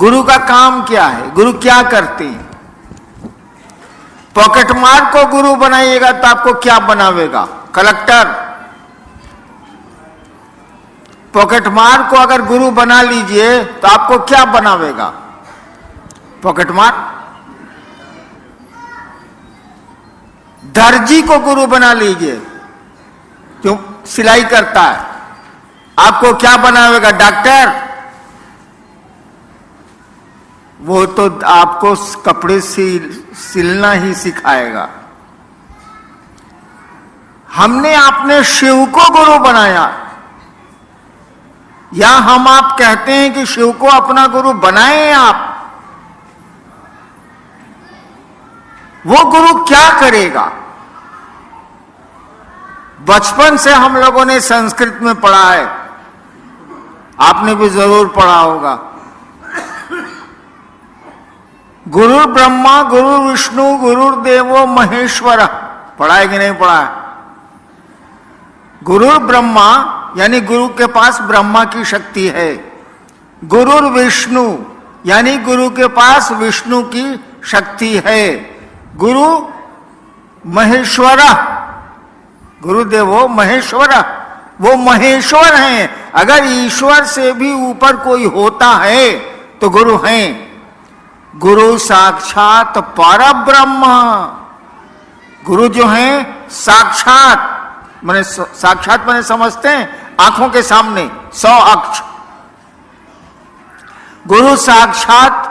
गुरु का काम क्या है, गुरु क्या करते हैं? पॉकेटमार को गुरु बनाइएगा तो आपको क्या बनावेगा? कलेक्टर। पॉकेटमार को अगर गुरु बना लीजिए तो आपको क्या बनावेगा? पॉकेटमार। दर्जी को गुरु बना लीजिए, जो सिलाई करता है, आपको क्या बनावेगा? डॉक्टर। वो तो आपको कपड़े सिलना ही सिखाएगा। हमने आपने शिव को गुरु बनाया, या हम आप कहते हैं कि शिव को अपना गुरु बनाए आप। वो गुरु क्या करेगा? बचपन से हम लोगों ने संस्कृत में पढ़ा है, आपने भी जरूर पढ़ा होगा। गुरु ब्रह्मा गुरु विष्णु गुरुर्देवो महेश्वर, पढ़ा है कि नहीं पढ़ा है? गुरु ब्रह्मा यानी गुरु के पास ब्रह्मा की शक्ति है। गुरुर विष्णु यानी गुरु के पास विष्णु की शक्ति है। गुरु महेश्वर, गुरुदेवो महेश्वर, वो महेश्वर हैं। अगर ईश्वर से भी ऊपर कोई होता है तो गुरु हैं। गुरु साक्षात परब्रह्म। गुरु जो हैं साक्षात, माने साक्षात माने समझते हैं, आंखों के सामने 100 अक्ष। गुरु साक्षात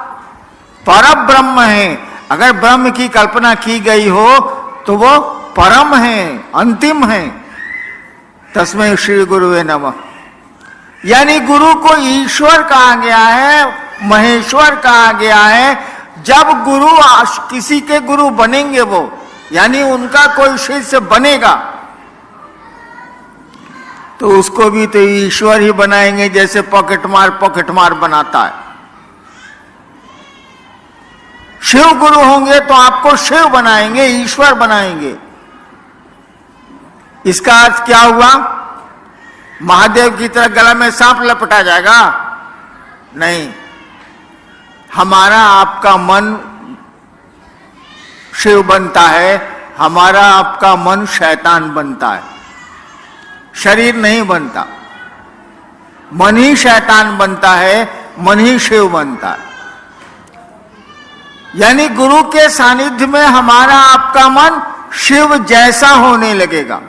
परब्रह्म है। अगर ब्रह्म की कल्पना की गई हो तो वो परम है, अंतिम है। तस्मै श्री गुरुवे नमः। यानी गुरु को ईश्वर कहा गया है, महेश्वर कहा गया है। जब गुरु किसी के गुरु बनेंगे, वो यानी उनका कोई शिष्य बनेगा, तो उसको भी तो ईश्वर ही बनाएंगे, जैसे पॉकेटमार बनाता है। शिव गुरु होंगे तो आपको शिव बनाएंगे, ईश्वर बनाएंगे। इसका अर्थ क्या हुआ? महादेव की तरह गला में सांप लपटा जाएगा? नहीं। हमारा आपका मन शिव बनता है, हमारा आपका मन शैतान बनता है, शरीर नहीं बनता। मन ही शैतान बनता है, मन ही शिव बनता है। यानी गुरु के सानिध्य में हमारा आपका मन शिव जैसा होने लगेगा,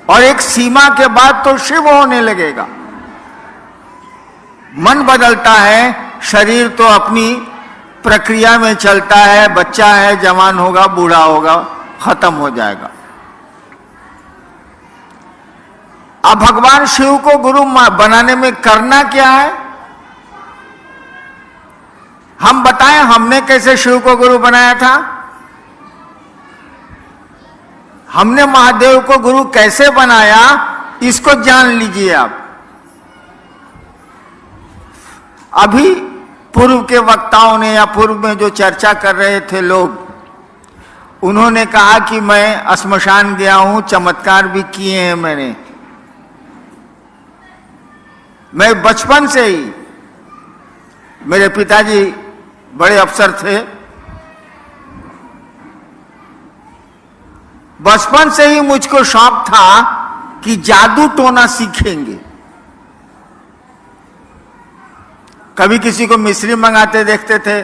और एक सीमा के बाद तो शिव होने लगेगा। मन बदलता है, शरीर तो अपनी प्रक्रिया में चलता है। बच्चा है, जवान होगा, बूढ़ा होगा, खत्म हो जाएगा। अब भगवान शिव को गुरु बनाने में करना क्या है? हम बताएं हमने कैसे शिव को गुरु बनाया था? हमने महादेव को गुरु कैसे बनाया, इसको जान लीजिए आप। अभी पूर्व के वक्ताओं ने या पूर्व में जो चर्चा कर रहे थे लोग, उन्होंने कहा कि मैं श्मशान गया हूं, चमत्कार भी किए हैं मैंने। मैं बचपन से ही, मेरे पिताजी बड़े अफसर थे, बचपन से ही मुझको शौक था कि जादू टोना सीखेंगे। कभी किसी को मिश्री मंगाते देखते थे,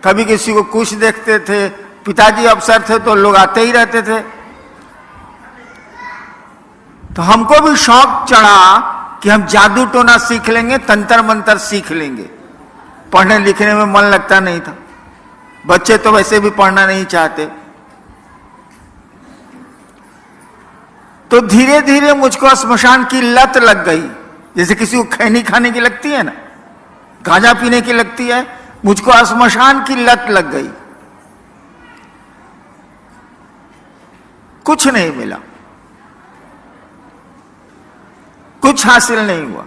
कभी किसी को कुछ देखते थे। पिताजी अफसर थे तो लोग आते ही रहते थे। तो हमको भी शौक चढ़ा कि हम जादू टोना सीख लेंगे, तंत्र मंत्र सीख लेंगे। पढ़ने लिखने में मन लगता नहीं था, बच्चे तो वैसे भी पढ़ना नहीं चाहते। तो धीरे धीरे मुझको श्मशान की लत लग गई, जैसे किसी को खैनी खाने की लगती है ना, गांजा पीने की लगती है, मुझको श्मशान की लत लग गई। कुछ नहीं मिला, कुछ हासिल नहीं हुआ।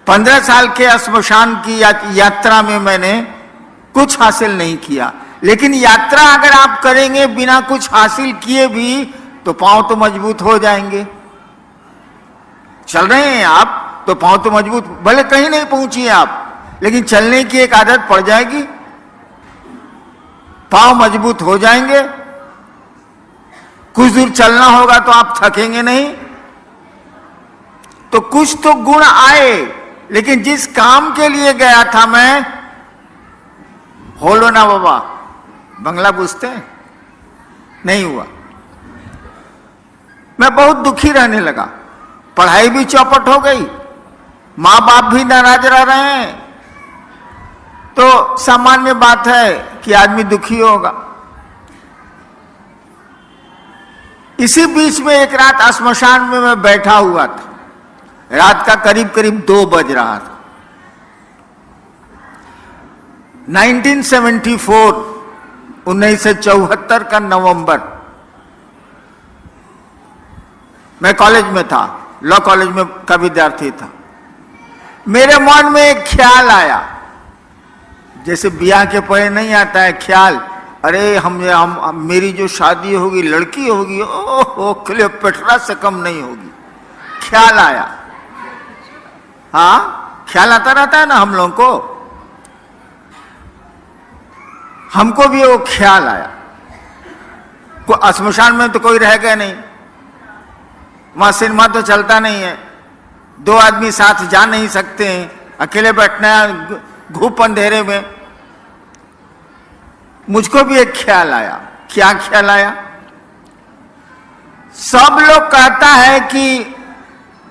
15 साल के श्मशान की यात्रा में मैंने कुछ हासिल नहीं किया। लेकिन यात्रा अगर आप करेंगे बिना कुछ हासिल किए भी, तो पांव तो मजबूत हो जाएंगे। चल रहे हैं आप, तो पांव तो मजबूत, भले कहीं नहीं पहुंची आप, लेकिन चलने की एक आदत पड़ जाएगी, पांव मजबूत हो जाएंगे, कुछ दूर चलना होगा तो आप थकेंगे नहीं। तो कुछ तो गुण आए, लेकिन जिस काम के लिए गया था मैं, होलो ना बाबा, बंगला पूछते हैं, नहीं हुआ। मैं बहुत दुखी रहने लगा, पढ़ाई भी चौपट हो गई, मां बाप भी नाराज रह रहे हैं, तो सामान्य बात है कि आदमी दुखी होगा। इसी बीच में एक रात श्मशान में मैं बैठा हुआ था, रात का करीब करीब 2 बज रहा था। 1974 का नवंबर, मैं कॉलेज में था, लॉ कॉलेज में का विद्यार्थी था। मेरे मन में एक ख्याल आया, जैसे ब्याह के पहले नहीं आता है ख्याल, अरे हम मेरी जो शादी होगी लड़की होगी, ओहो क्लियोपेट्रा से कम नहीं होगी। ख्याल आया, हाँ ख्याल आता रहता है ना हम लोगों को, हमको भी वो ख्याल आया। श्मशान में तो कोई रह गया नहीं, वहां सिनेमा तो चलता नहीं है, 2 आदमी साथ जा नहीं सकते हैं, अकेले बैठना है घूप अंधेरे में। मुझको भी एक ख्याल आया। क्या ख्याल आया? सब लोग कहता है कि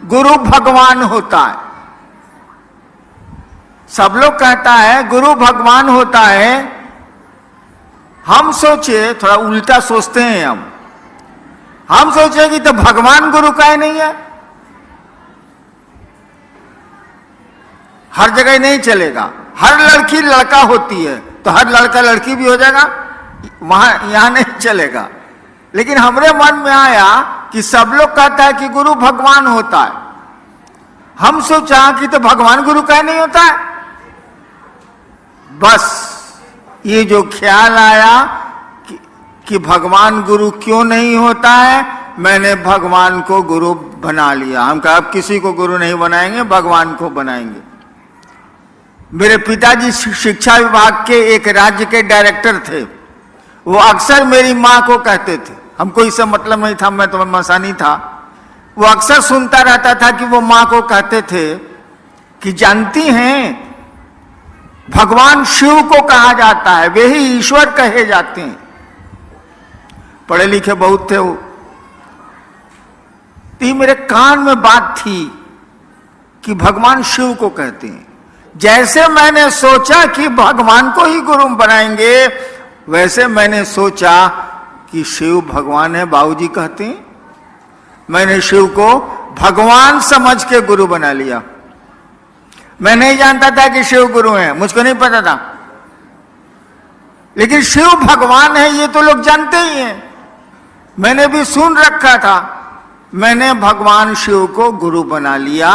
गुरु भगवान होता है, सब लोग कहता है गुरु भगवान होता है। हम सोचे, थोड़ा उल्टा सोचते हैं हम सोचे कि तो भगवान गुरु का ही नहीं है, हर जगह नहीं चलेगा। हर लड़की लड़का होती है तो हर लड़का लड़की भी हो जाएगा, वहां यहां नहीं चलेगा। लेकिन हमरे मन में आया कि सब लोग कहता है कि गुरु भगवान होता है, हम सोचा कि तो भगवान गुरु का ही नहीं होता है। बस ये जो ख्याल आया कि भगवान गुरु क्यों नहीं होता है, मैंने भगवान को गुरु बना लिया। हम कहा अब किसी को गुरु नहीं बनाएंगे, भगवान को बनाएंगे। मेरे पिताजी शिक्षा विभाग के एक राज्य के डायरेक्टर थे, वो अक्सर मेरी माँ को कहते थे, हमको इससे मतलब नहीं था, मैं तो मसानी था, वो अक्सर सुनता रहता था कि वो माँ को कहते थे कि जानती हैं भगवान शिव को कहा जाता है, वे ही ईश्वर कहे जाते हैं। पढ़े लिखे बहुत थे वो। तो मेरे कान में बात थी कि भगवान शिव को कहते हैं। जैसे मैंने सोचा कि भगवान को ही गुरु बनाएंगे, वैसे मैंने सोचा कि शिव भगवान है, बाबूजी कहते हैं। मैंने शिव को भगवान समझ के गुरु बना लिया। मैं नहीं जानता था कि शिव गुरु है, मुझको नहीं पता था, लेकिन शिव भगवान है ये तो लोग जानते ही हैं, मैंने भी सुन रखा था। मैंने भगवान शिव को गुरु बना लिया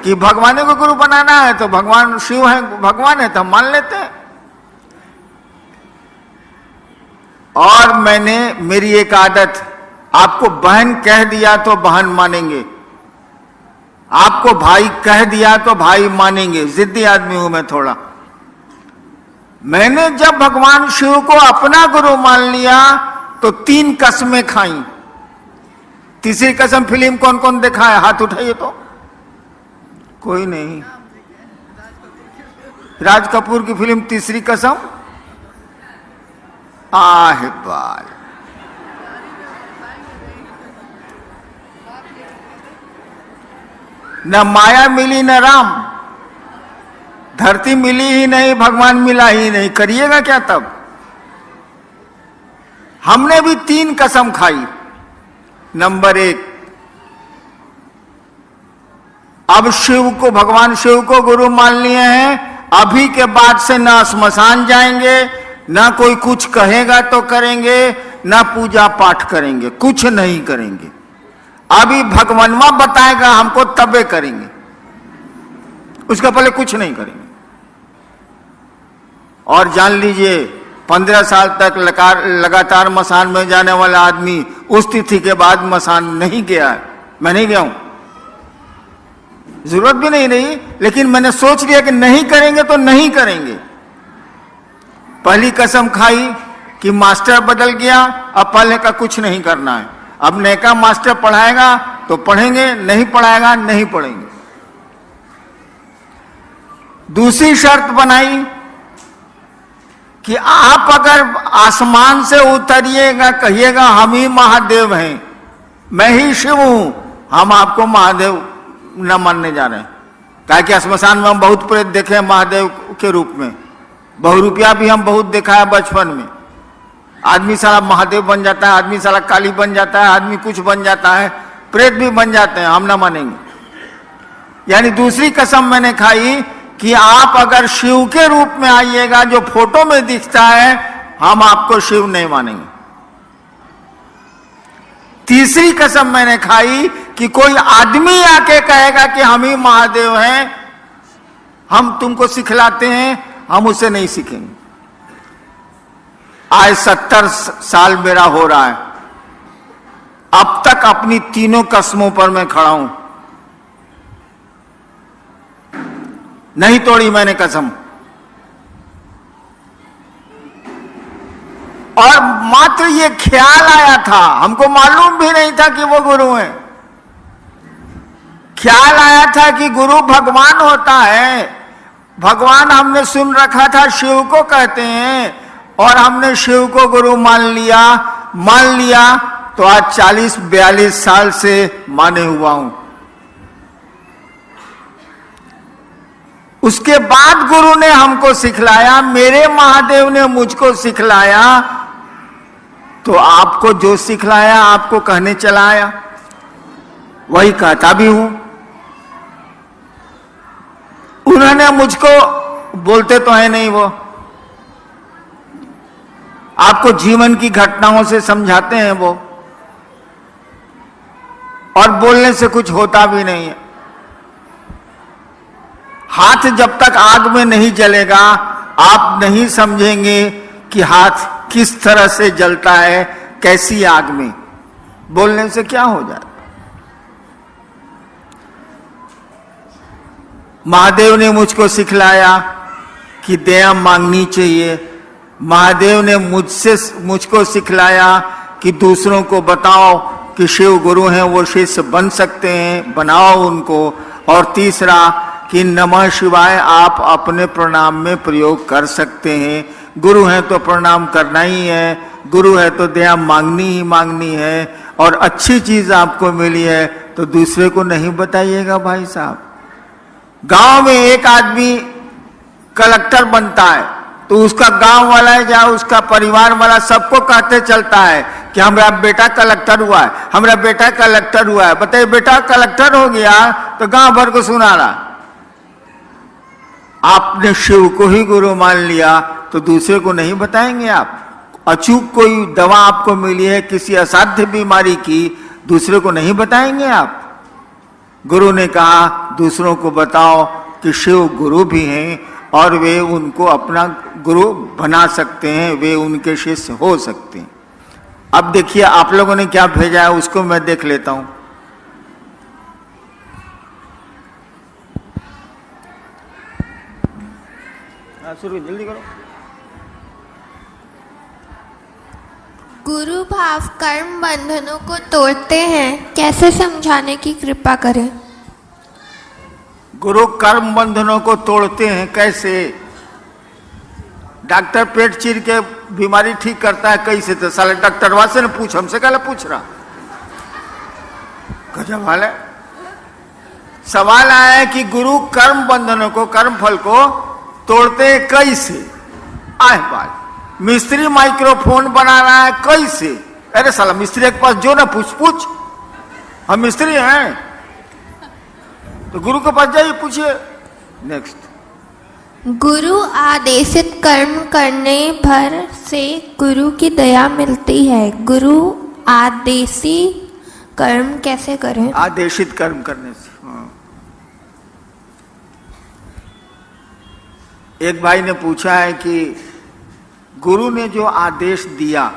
कि भगवान को गुरु बनाना है तो भगवान शिव है, भगवान है तो हम मान लेते हैं। और मैंने, मेरी एक आदत, आपको बहन कह दिया तो बहन मानेंगे, आपको भाई कह दिया तो भाई मानेंगे, जिद्दी आदमी हूं मैं थोड़ा। मैंने जब भगवान शिव को अपना गुरु मान लिया तो 3 कसमें खाई। तीसरी कसम फिल्म कौन कौन देखा है, हाथ उठाइए तो। कोई नहीं। राज कपूर की फिल्म तीसरी कसम, आहे बाल। न माया मिली न राम, धरती मिली ही नहीं, भगवान मिला ही नहीं, करिएगा क्या तब? हमने भी 3 कसम खाई। नंबर 1, अब शिव को, भगवान शिव को गुरु मान लिए हैं, अभी के बाद से ना श्मशान जाएंगे, ना कोई कुछ कहेगा तो करेंगे, ना पूजा पाठ करेंगे, कुछ नहीं करेंगे। अभी भगवानवा बताएगा हमको तबे करेंगे, उसके पहले कुछ नहीं करेंगे। और जान लीजिए 15 साल तक लगातार मसान में जाने वाला आदमी उस तिथि के बाद मसान नहीं गया है। मैं नहीं गया हूं। जरूरत भी नहीं रही, लेकिन मैंने सोच लिया कि नहीं करेंगे तो नहीं करेंगे। पहली कसम खाई कि मास्टर बदल गया, अब पहले का कुछ नहीं करना है। अब नए का मास्टर पढ़ाएगा तो पढ़ेंगे, नहीं पढ़ाएगा नहीं पढ़ेंगे। दूसरी शर्त बनाई कि आप अगर आसमान से उतरिएगा, कहिएगा हम ही महादेव हैं, मैं ही शिव हूं, हम आपको महादेव न मानने जा रहे हैं। क्या कि श्मशान में हम बहुत प्रेत देखे हैं महादेव के रूप में, बहुरूपिया भी हम बहुत देखा है बचपन में। आदमी सारा महादेव बन जाता है, आदमी सारा काली बन जाता है, आदमी कुछ बन जाता है, प्रेत भी बन जाते हैं, हम ना मानेंगे। यानी दूसरी कसम मैंने खाई कि आप अगर शिव के रूप में आइएगा, जो फोटो में दिखता है, हम आपको शिव नहीं मानेंगे। तीसरी कसम मैंने खाई कि कोई आदमी आके कहेगा कि हम ही महादेव हैं, हम तुमको सिखलाते हैं, हम उससे नहीं सीखेंगे। आज 70 साल मेरा हो रहा है, अब तक अपनी तीनों कसमों पर मैं खड़ा हूं, नहीं तोड़ी मैंने कसम। और मात्र ये ख्याल आया था, हमको मालूम भी नहीं था कि वो गुरु हैं। ख्याल आया था कि गुरु भगवान होता है। भगवान हमने सुन रखा था शिव को कहते हैं, और हमने शिव को गुरु मान लिया तो आज 40-42 साल से माने हुआ हूं। उसके बाद गुरु ने हमको सिखलाया, मेरे महादेव ने मुझको सिखलाया, तो आपको जो सिखलाया आपको कहने चला आया, वही कहता भी हूं। उन्होंने मुझको, बोलते तो है नहीं वो, आपको जीवन की घटनाओं से समझाते हैं वो, और बोलने से कुछ होता भी नहीं है। हाथ जब तक आग में नहीं जलेगा, आप नहीं समझेंगे कि हाथ किस तरह से जलता है, कैसी आग में। बोलने से क्या हो जाए। महादेव ने मुझको सिखलाया कि दया मांगनी चाहिए। महादेव ने मुझको सिखलाया कि दूसरों को बताओ कि शिव गुरु हैं, वो शिष्य बन सकते हैं, बनाओ उनको। और तीसरा कि नमः शिवाय आप अपने प्रणाम में प्रयोग कर सकते हैं। गुरु है तो प्रणाम करना ही है, गुरु है तो दया मांगनी ही मांगनी है, और अच्छी चीज आपको मिली है तो दूसरे को नहीं बताइएगा। भाई साहब, गांव में एक आदमी कलेक्टर बनता है तो उसका गांव वाला है या उसका परिवार वाला सबको कहते चलता है कि हमारा बेटा कलेक्टर हुआ है, हमारा बेटा कलेक्टर हुआ है। बताइए, बेटा कलेक्टर हो गया तो गांव भर को सुना रहा। आपने शिव को ही गुरु मान लिया तो दूसरे को नहीं बताएंगे आप। अचूक कोई दवा आपको मिली है किसी असाध्य बीमारी की, दूसरे को नहीं बताएंगे आप। गुरु ने कहा दूसरों को बताओ कि शिव गुरु भी हैं और वे उनको अपना गुरु बना सकते हैं, वे उनके शिष्य हो सकते हैं। अब देखिए आप लोगों ने क्या भेजा है, उसको मैं देख लेता हूं। शुरू जल्दी करो। गुरु भाव कर्म बंधनों को तोड़ते हैं, कैसे समझाने की कृपा करें। गुरु कर्म बंधनों को तोड़ते हैं कैसे? डॉक्टर पेट चीर के बीमारी ठीक करता है कैसे? तो साले डॉक्टरवा से न पूछ, हमसे क्या पूछ रहा। गजब हाल है। सवाल आया है कि गुरु कर्म बंधनों को, कर्म फल को तोड़ते हैं कैसे? आए बात, मिस्त्री माइक्रोफोन बना रहा है कैसे? अरे साला मिस्त्री के पास जो ना पूछ, हम मिस्त्री हैं तो गुरु के पास जाइए, पूछिए। नेक्स्ट, गुरु आदेशित कर्म करने भर से गुरु की दया मिलती है। गुरु आदेशी कर्म कैसे करें? आदेशित कर्म करने से। एक भाई ने पूछा है कि गुरु ने जो आदेश दिया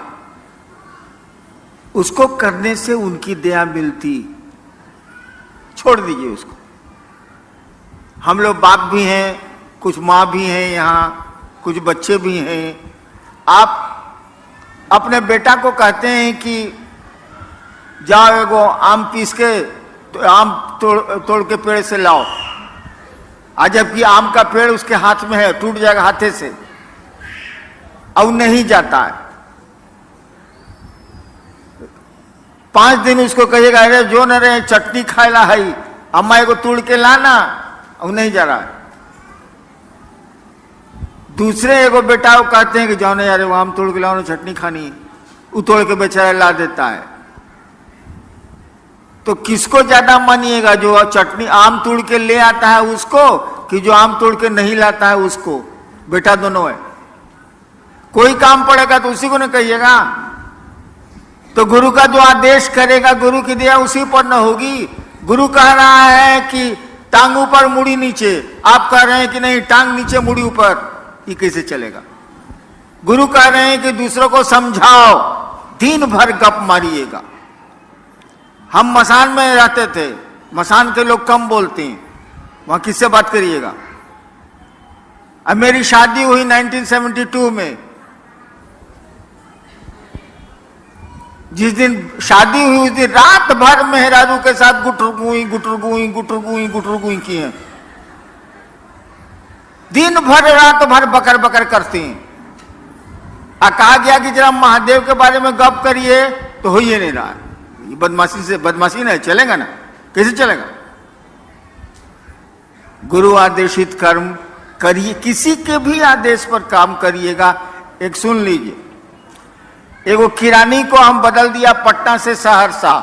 उसको करने से उनकी दया मिलती, छोड़ दीजिए उसको। हम लोग बाप भी हैं, कुछ माँ भी हैं, यहाँ कुछ बच्चे भी हैं। आप अपने बेटा को कहते हैं कि जाओ एगो आम पीस के तो आम तोड़ के पेड़ से लाओ, आज जबकि आम का पेड़ उसके हाथ में है, टूट जाएगा हाथे से, और नहीं जाता है। 5 दिन उसको कहिएगा अरे जो न रहे चटनी खाएला है, अम्मा एगो तोड़ के लाना, और नहीं जा रहा है। दूसरे एगो बेटा को कहते हैं कि जाओ ना यार वो आम तोड़ के लाओ ना, चटनी खानी है, वो तोड़ के बेचारा ला देता है। तो किसको ज्यादा मानिएगा, जो चटनी आम तोड़ के ले आता है उसको, कि जो आम तोड़ के नहीं लाता है उसको? बेटा दोनों है, कोई काम पड़ेगा तो उसी को न कहिएगा। तो गुरु का जो आदेश करेगा, गुरु की दया उसी पर न होगी। गुरु कह रहा है कि टांग ऊपर मुड़ी नीचे, आप कह रहे हैं कि नहीं टांग नीचे मुड़ी ऊपर, ये कैसे चलेगा? गुरु कह रहे हैं कि दूसरों को समझाओ, दिन भर गप मारिएगा। हम मसान में रहते थे, मसान के लोग कम बोलते हैं, वहां किससे बात करिएगा? अब मेरी शादी हुई 1972 में, जिस दिन शादी हुई उस दिन रात भर मेहरारू के साथ गुटर गुई की है। दिन भर रात भर बकर बकर करती हैं। कहा गया कि जरा महादेव के बारे में गप करिए, तो हो ही नहीं रहा। ये बदमाशी नहीं चलेगा ना, कैसे चलेगा? गुरु आदेशित कर्म करिए, किसी के भी आदेश पर काम करिएगा। एक सुन लीजिए, एगो किरानी को हम बदल दिया पटना से सहरसा,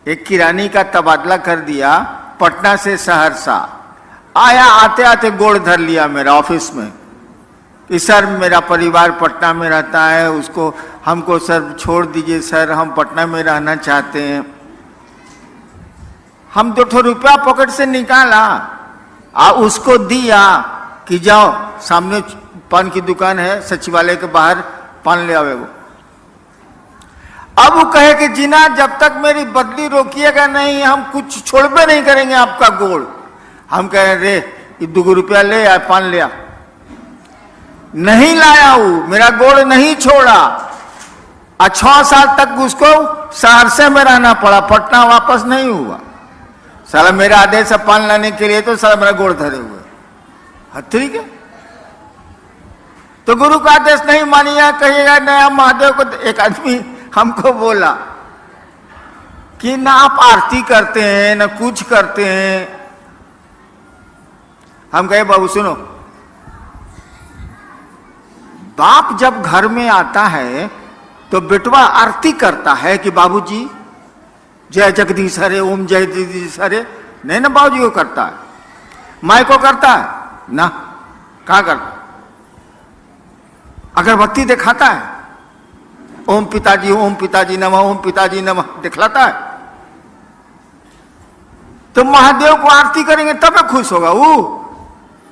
एक किरानी का तबादला कर दिया पटना से सहरसा। आया, आते आते गोड़ धर लिया मेरा ऑफिस में कि सर मेरा परिवार पटना में रहता है, उसको हमको सर छोड़ दीजिए सर, हम पटना में रहना चाहते हैं। हम 2 रुपया पॉकेट से निकाला उसको दिया कि जाओ सामने पान की दुकान है, सचिवालय के बाहर पान ले आवे वो। अब वो कहे कि जीना जब तक मेरी बदली रोकिएगा नहीं, हम कुछ छोड़बे नहीं करेंगे आपका गोड़। हम कहे रे 2 रुपया ले आए, पान ले आ। नहीं लाया, वो मेरा गोड़ नहीं छोड़ा। 6 साल तक उसको सहरसे में रहना पड़ा, पटना वापस नहीं हुआ। साला मेरा आदेश है पान लाने के लिए, तो साला मेरा गोड़ धरे हुए। ठीक है, तो गुरु का आदेश नहीं मानिए, कहिएगा नया महादेव को। एक आदमी हमको बोला कि ना आप आरती करते हैं ना कुछ करते हैं। हम कहे बाबू सुनो, बाप जब घर में आता है तो बेटवा आरती करता है कि बाबूजी जय जगदीश हरे, ओम जय जगदीश हरे। नहीं ना, बाबूजी को करता है। माई को करता है ना, कहाँ करता? अगरबत्ती दिखाता है, ओम पिताजी नमः, ओम पिताजी नमः दिखलाता है। तो महादेव को आरती करेंगे तब खुश होगा वो।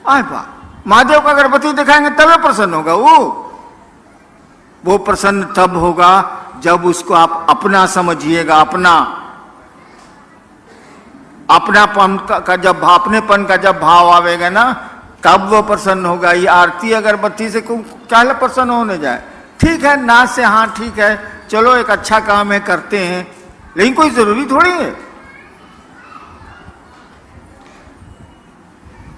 आए बा, महादेव को अगरबत्ती दिखाएंगे तब प्रसन्न होगा वो प्रसन्न तब होगा जब उसको आप अपना समझिएगा। अपनापन का जब अपनेपन का जब भाव आवेगा ना, तब वो प्रसन्न होगा। ये आरती अगरबत्ती से क्या प्रसन्न होने जाए? ठीक है ना से, हाँ ठीक है, चलो एक अच्छा काम है करते हैं, लेकिन कोई जरूरी थोड़ी है।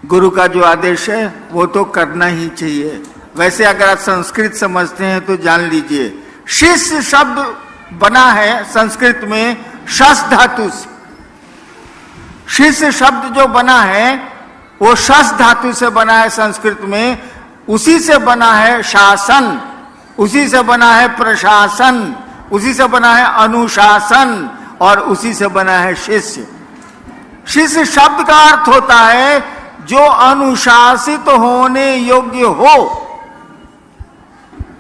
गुरु का जो आदेश है वो तो करना ही चाहिए। वैसे अगर आप संस्कृत समझते हैं तो जान लीजिए, शिष्य शब्द बना है संस्कृत में शस धातु से। शिष्य शब्द जो बना है वो शस धातु से बना है संस्कृत में। उसी से बना है शासन, उसी से बना है प्रशासन, उसी से बना है अनुशासन, और उसी से बना है शिष्य। शिष्य शब्द का अर्थ होता है जो अनुशासित होने योग्य हो।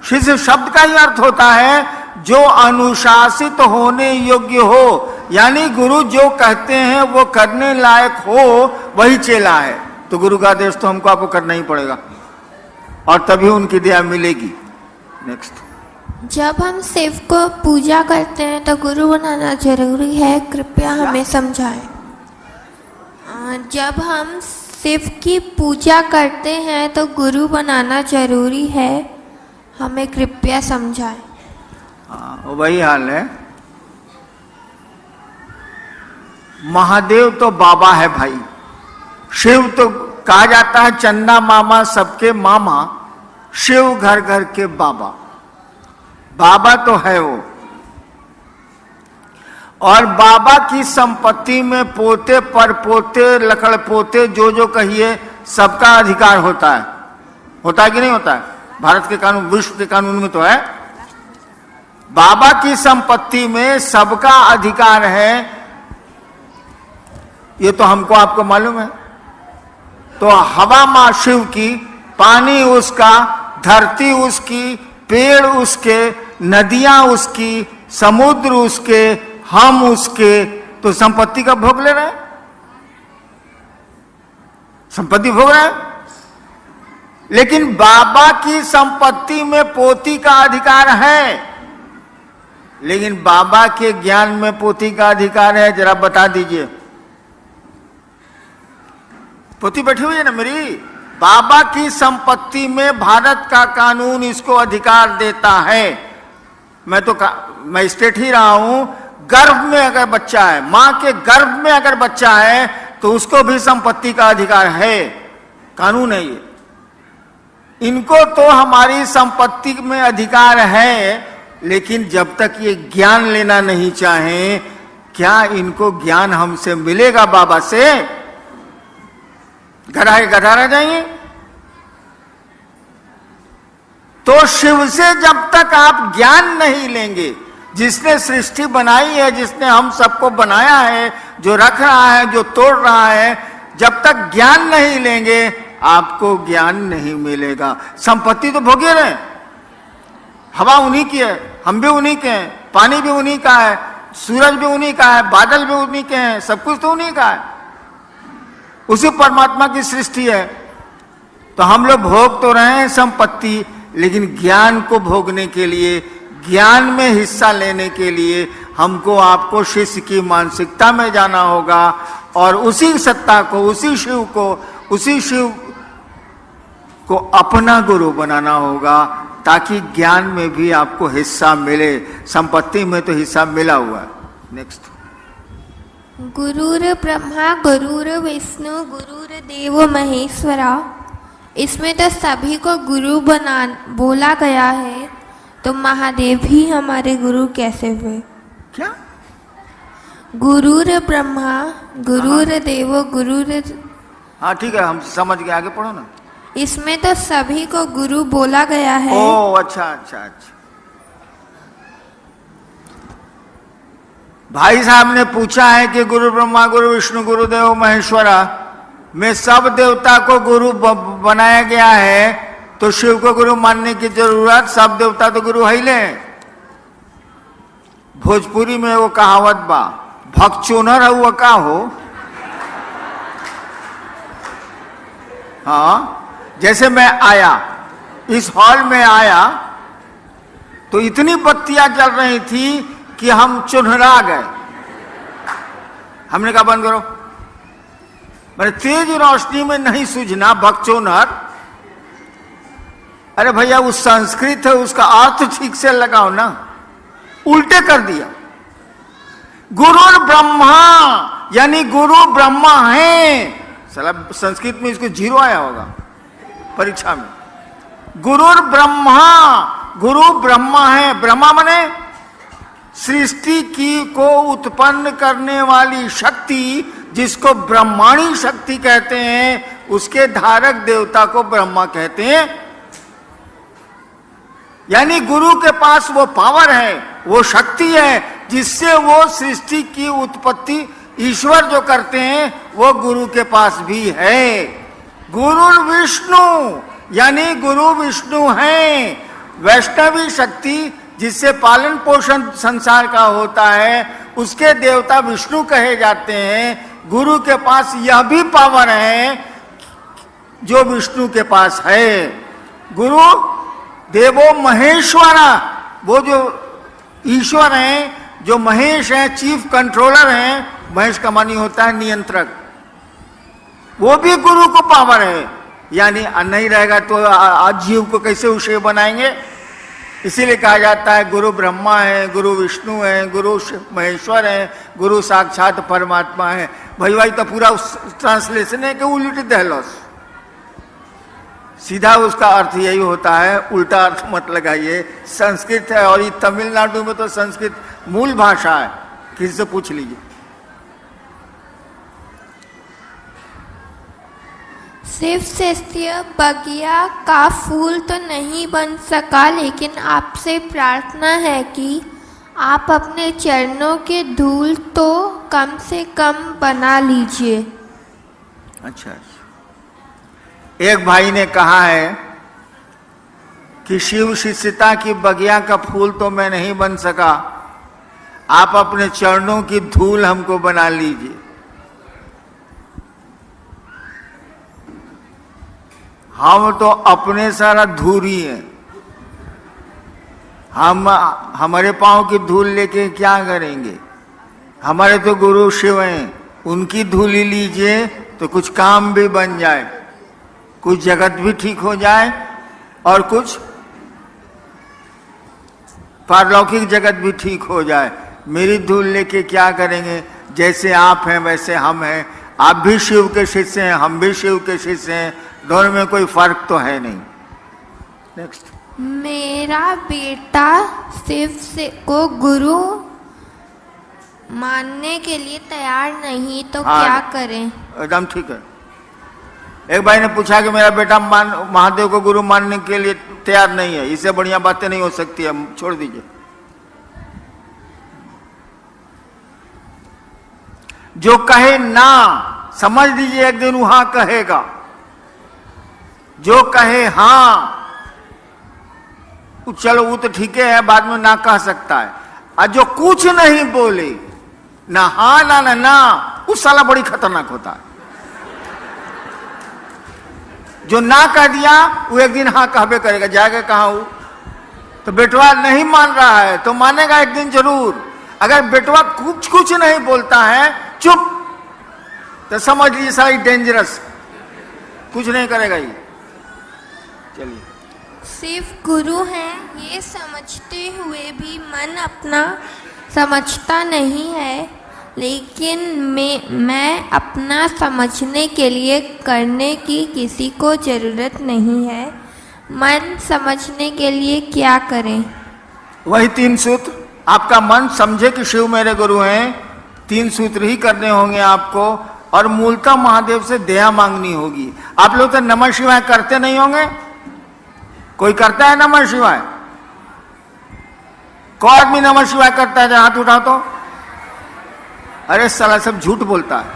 शिष्य शब्द का ही अर्थ होता है जो अनुशासित होने योग्य हो, यानी गुरु जो कहते हैं वो करने लायक हो, वही चेला है। तो गुरु का आदेश तो हमको आपको करना ही पड़ेगा, और तभी उनकी दया मिलेगी। नेक्स्ट, जब हम शिव को पूजा करते हैं तो गुरु बनाना जरूरी है, कृपया हमें समझाएं। जब हम शिव की पूजा करते हैं तो गुरु बनाना जरूरी है, हमें कृपया समझाएं। हाँ, वही हाल है। महादेव तो बाबा है भाई, शिव तो कहा जाता है चंदा मामा सबके मामा, शिव घर घर के बाबा। बाबा तो है वो, और बाबा की संपत्ति में पोते परपोते लकड़ पोते जो कहिए सबका अधिकार होता है कि नहीं होता है? भारत के कानून, विश्व के कानून में तो है। बाबा की संपत्ति में सबका अधिकार है, ये तो हमको आपको मालूम है। तो हवा मां शिव की, पानी उसका, धरती उसकी, पेड़ उसके, नदियां उसकी, समुद्र उसके, हम उसके, तो संपत्ति का भोग ले रहे हैं, संपत्ति भोग रहे हैं। लेकिन बाबा की संपत्ति में पोती का अधिकार है, लेकिन बाबा के ज्ञान में पोती का अधिकार है, जरा बता दीजिए। पोती बैठी हुई है ना मेरी। बाबा की संपत्ति में भारत का कानून इसको अधिकार देता है। मैं स्टेट ही रहा हूं, गर्भ में अगर बच्चा है, मां के गर्भ में अगर बच्चा है तो उसको भी संपत्ति का अधिकार है, कानून है ये। इनको तो हमारी संपत्ति में अधिकार है, लेकिन जब तक ये ज्ञान लेना नहीं चाहे, क्या इनको ज्ञान हमसे मिलेगा बाबा से? गधा रह जाएंगे। तो शिव से जब तक आप ज्ञान नहीं लेंगे, जिसने सृष्टि बनाई है, जिसने हम सबको बनाया है, जो रख रहा है, जो तोड़ रहा है, जब तक ज्ञान नहीं लेंगे आपको ज्ञान नहीं मिलेगा। संपत्ति तो भोगे रहे, हवा उन्हीं की है, हम भी उन्हीं के हैं, पानी भी उन्हीं का है, सूरज भी उन्हीं का है, बादल भी उन्हीं के हैं, सब कुछ तो उन्हीं का है, उसी परमात्मा की सृष्टि है। तो हम लोग भोग तो रहे हैं संपत्ति, लेकिन ज्ञान को भोगने के लिए, ज्ञान में हिस्सा लेने के लिए हमको आपको शिष्य की मानसिकता में जाना होगा, और उसी सत्ता को, उसी शिव को अपना गुरु बनाना होगा, ताकि ज्ञान में भी आपको हिस्सा मिले। संपत्ति में तो हिस्सा मिला हुआ है। नेक्स्ट। गुरुर ब्रह्मा गुरुर विष्णु गुरुर देवो महेश्वरा, इसमें तो सभी को गुरु बोला गया है, तो महादेव ही हमारे गुरु कैसे हुए? क्या? गुरुर ब्रह्मा गुरुर देवो गुरुर, हाँ ठीक है, हम समझ गए, आगे पढ़ो ना। इसमें तो सभी को गुरु बोला गया है। ओ अच्छा। भाई साहब ने पूछा है कि गुरु ब्रह्मा गुरु विष्णु गुरुदेव महेश्वरा में सब देवता को गुरु बनाया गया है, तो शिव को गुरु मानने की जरूरत, सब देवता तो गुरु है ले। भोजपुरी में वो कहावत बा, भक्चोनर हुआ का हो। हाँ, जैसे मैं आया, इस हॉल में आया तो इतनी बत्तियां जल रही थी कि हम चुनहरा गए। हमने कहा बंद करो, मैंने तेज रोशनी में नहीं सूझना, भक्चोनर। अरे भैया वो संस्कृत है, उसका अर्थ ठीक से लगाओ ना, उल्टे कर दिया। गुरु ब्रह्मा यानी गुरु ब्रह्मा है। साला संस्कृत में इसको 0 आया होगा परीक्षा में। गुरु ब्रह्मा है। ब्रह्मा माने सृष्टि की को उत्पन्न करने वाली शक्ति, जिसको ब्रह्माणी शक्ति कहते हैं, उसके धारक देवता को ब्रह्मा कहते हैं। यानी गुरु के पास वो पावर है, वो शक्ति है, जिससे वो सृष्टि की उत्पत्ति ईश्वर जो करते हैं वो गुरु के पास भी है। गुरु विष्णु यानी गुरु विष्णु है, वैष्णवी शक्ति जिससे पालन पोषण संसार का होता है, उसके देवता विष्णु कहे जाते हैं। गुरु के पास यह भी पावर है जो विष्णु के पास है। गुरु देवो महेश्वरा, वो जो ईश्वर हैं, जो महेश हैं, चीफ कंट्रोलर हैं। महेश का मानी होता है नियंत्रक, वो भी गुरु को पावर है। यानी नहीं रहेगा तो आज जीव को कैसे उसे बनाएंगे। इसीलिए कहा जाता है गुरु ब्रह्मा है, गुरु विष्णु है, गुरु महेश्वर है, गुरु साक्षात परमात्मा है। भाई तो पूरा ट्रांसलेशन है कि उल्टी दहलोस। सीधा उसका अर्थ यही होता है, उल्टा अर्थ मत लगाइए। संस्कृत है और ये तमिलनाडु में तो संस्कृत मूल भाषा है, किसी से पूछ लीजिए। शिव शिष्य बगिया का फूल तो नहीं बन सका, लेकिन आपसे प्रार्थना है कि आप अपने चरणों के धूल तो कम से कम बना लीजिए। अच्छा, एक भाई ने कहा है कि शिव शिष्यता की बगिया का फूल तो मैं नहीं बन सका, आप अपने चरणों की धूल हमको बना लीजिए। हम तो अपने सारा धूरी हैं, हम हमारे पांव की धूल लेके क्या करेंगे। हमारे तो गुरु शिव हैं, उनकी धूल ही लीजिए तो कुछ काम भी बन जाए, कुछ जगत भी ठीक हो जाए और कुछ पारलौकिक जगत भी ठीक हो जाए। मेरी धूल लेके क्या करेंगे। जैसे आप हैं वैसे हम हैं, आप भी शिव के शिष्य हैं, हम भी शिव के शिष्य हैं, दोनों में कोई फर्क तो है नहीं। नेक्स्ट, मेरा बेटा शिव से को गुरु मानने के लिए तैयार नहीं, तो क्या करें। एकदम ठीक है। एक भाई ने पूछा कि मेरा बेटा महादेव को गुरु मानने के लिए तैयार नहीं है, इससे बढ़िया बातें नहीं हो सकती है, छोड़ दीजिए। जो कहे ना, समझ लीजिए एक दिन वहां कहेगा। जो कहे हाँ, चलो वो तो ठीक है, बाद में ना कह सकता है। और जो कुछ नहीं बोले, ना हाँ ना ना ना, उस साला बड़ी खतरनाक होता है। जो ना कह दिया वो एक दिन हाँ कहबे करेगा, जाएगा कहाँ वो। तो बेटवा नहीं मान रहा है तो मानेगा एक दिन जरूर। अगर बेटवा कुछ नहीं बोलता है, चुप, तो समझ लीजिए सारी डेंजरस, कुछ नहीं करेगा ये। चलिए, शिव गुरु हैं ये समझते हुए भी मन अपना समझता नहीं है, लेकिन मैं अपना समझने के लिए करने की किसी को जरूरत नहीं है। मन समझने के लिए क्या करें। वही 3 सूत्र। आपका मन समझे कि शिव मेरे गुरु हैं, 3 सूत्र ही करने होंगे आपको। और मूलतः महादेव से दया मांगनी होगी। आप लोग तो नमः शिवाय करते नहीं होंगे। कोई करता है नमः शिवाय? कौन आदमी नमः शिवाय करता है? हाथ उठाओ तो। अरे साला सब झूठ बोलता है।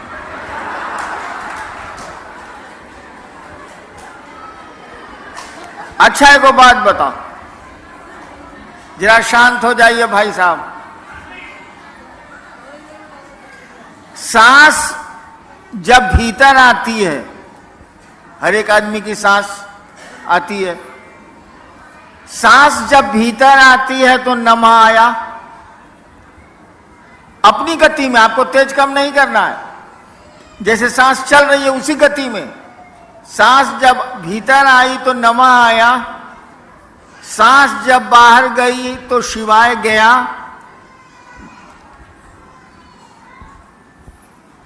अच्छा एक बात बताओ, जरा शांत हो जाइए भाई साहब। सांस जब भीतर आती है, हर एक आदमी की सांस आती है, सांस जब भीतर आती है तो नमा आया। अपनी गति में, आपको तेज कम नहीं करना है, जैसे सांस चल रही है उसी गति में। सांस जब भीतर आई तो नमा आया, सांस जब बाहर गई तो शिवाय गया।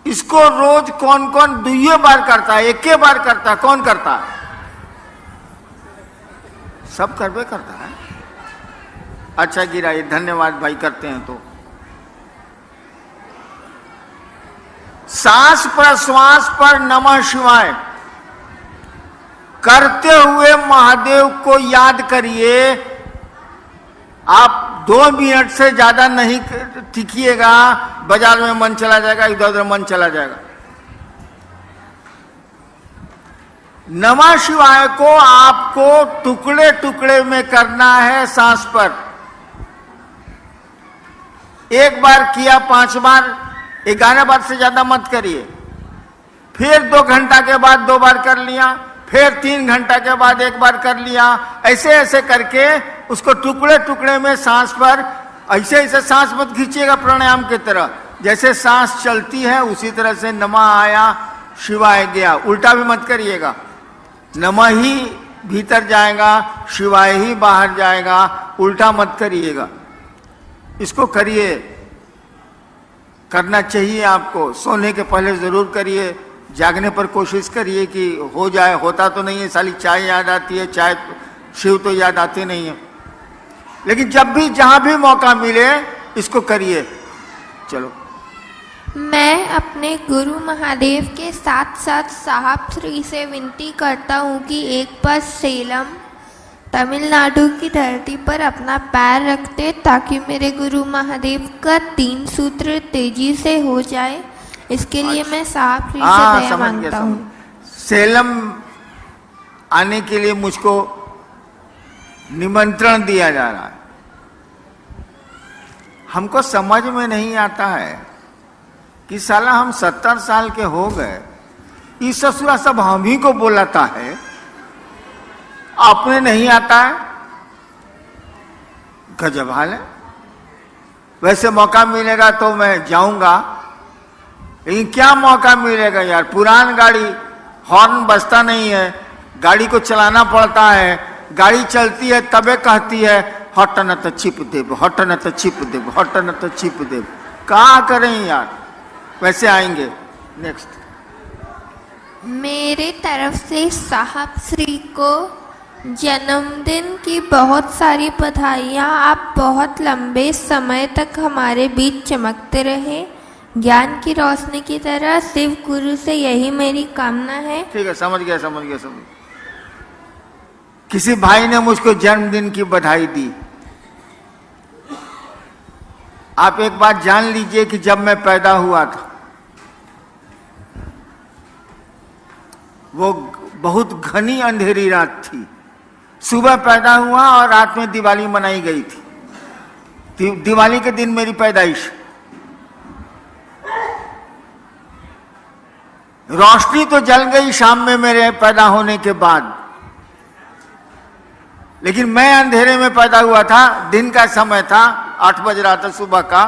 इसको रोज कौन कौन 2 बार करता है, 1 बार करता है? कौन करता है? सब करबे करता है। अच्छा गिराइए, धन्यवाद भाई, करते हैं तो। सांस प्रश्वास पर नमः शिवाय करते हुए महादेव को याद करिए। आप 2 मिनट से ज्यादा नहीं टिकिएगा, बाजार में मन चला जाएगा, इधर उधर मन चला जाएगा। नमः शिवाय को आपको टुकड़े टुकड़े में करना है सांस पर। 1 बार किया, 5 बार, 11 बार से ज्यादा मत करिए। फिर 2 घंटा के बाद 2 बार कर लिया, फिर 3 घंटा के बाद 1 बार कर लिया। ऐसे ऐसे करके उसको टुकड़े टुकड़े में सांस पर, ऐसे ऐसे सांस मत खींचिएगा प्राणायाम की तरह। जैसे सांस चलती है उसी तरह से नमा आया, शिवाय गया, उल्टा भी मत करिएगा। नमः ही भीतर जाएगा, शिवाय ही बाहर जाएगा, उल्टा मत करिएगा। इसको करिए, करना चाहिए आपको। सोने के पहले जरूर करिए, जागने पर कोशिश करिए कि हो जाए। होता तो नहीं है, साली चाय याद आती है, चाय शिव तो याद आते नहीं है। लेकिन जब भी जहां भी मौका मिले इसको करिए। चलो। मैं अपने गुरु महादेव के साथ साथ साहब श्री से विनती करता हूँ कि एक बार सेलम तमिलनाडु की धरती पर अपना पैर रखते ताकि मेरे गुरु महादेव का 3 सूत्र तेजी से हो जाए। इसके लिए मैं साहब श्री से दया मांगता हूँ। सेलम आने के लिए मुझको निमंत्रण दिया जा रहा है। हमको समझ में नहीं आता है कि साला हम 70 साल के हो गए, इस ससुरा सब हम ही को बोलाता है, अपने नहीं आता है। गजब हाल है। वैसे मौका मिलेगा तो मैं जाऊंगा, लेकिन क्या मौका मिलेगा यार। पुरान गाड़ी, हॉर्न बजता नहीं है, गाड़ी को चलाना पड़ता है। गाड़ी चलती है तबे कहती है हट न तो चिप देव, हट न तो चिप देव, हट न तो चिप देव। क्या करें यार। वैसे आएंगे। नेक्स्ट। मेरे तरफ से साहब श्री को जन्मदिन की बहुत सारी बधाइयाँ। आप बहुत लंबे समय तक हमारे बीच चमकते रहे, ज्ञान की रोशनी की तरह। शिव गुरु से यही मेरी कामना है। ठीक है, समझ गया। किसी भाई ने मुझको जन्मदिन की बधाई दी। आप एक बात जान लीजिए कि जब मैं पैदा हुआ था वो बहुत घनी अंधेरी रात थी। सुबह पैदा हुआ और रात में दिवाली मनाई गई थी। दिवाली के दिन मेरी पैदाइश। रोशनी तो जल गई शाम में मेरे पैदा होने के बाद, लेकिन मैं अंधेरे में पैदा हुआ था। दिन का समय था, 8 बज रहा था सुबह का,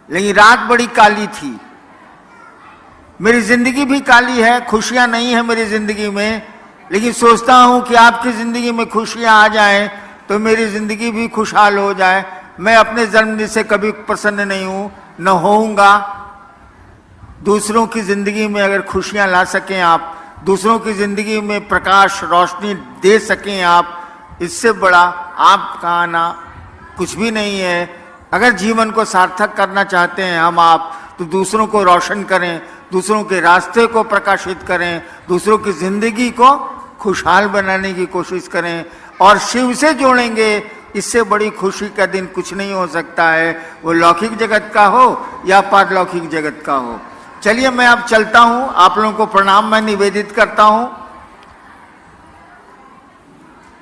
लेकिन रात बड़ी काली थी। मेरी जिंदगी भी काली है, खुशियां नहीं है मेरी जिंदगी में, लेकिन सोचता हूं कि आपकी जिंदगी में खुशियां आ जाएं तो मेरी जिंदगी भी खुशहाल हो जाए। मैं अपने जन्मदिन से कभी प्रसन्न नहीं हूं, न होऊंगा। दूसरों की जिंदगी में अगर खुशियां ला सकें आप, दूसरों की जिंदगी में प्रकाश रोशनी दे सकें आप, इससे बड़ा आपका आना कुछ भी नहीं है। अगर जीवन को सार्थक करना चाहते हैं हम आप, तो दूसरों को रोशन करें, दूसरों के रास्ते को प्रकाशित करें, दूसरों की जिंदगी को खुशहाल बनाने की कोशिश करें और शिव से जोड़ेंगे। इससे बड़ी खुशी का दिन कुछ नहीं हो सकता है, वो लौकिक जगत का हो या पारलौकिक जगत का हो। चलिए मैं अब चलता हूं, आप लोगों को प्रणाम मैं निवेदित करता हूं।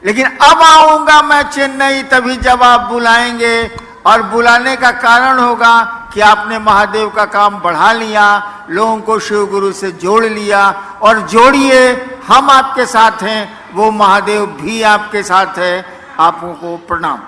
लेकिन अब आऊंगा मैं चेन्नई तभी जब आप बुलाएंगे, और बुलाने का कारण होगा कि आपने महादेव का काम बढ़ा लिया, लोगों को शिव गुरु से जोड़ लिया। और जोड़िए, हम आपके साथ हैं, वो महादेव भी आपके साथ है। आपको प्रणाम।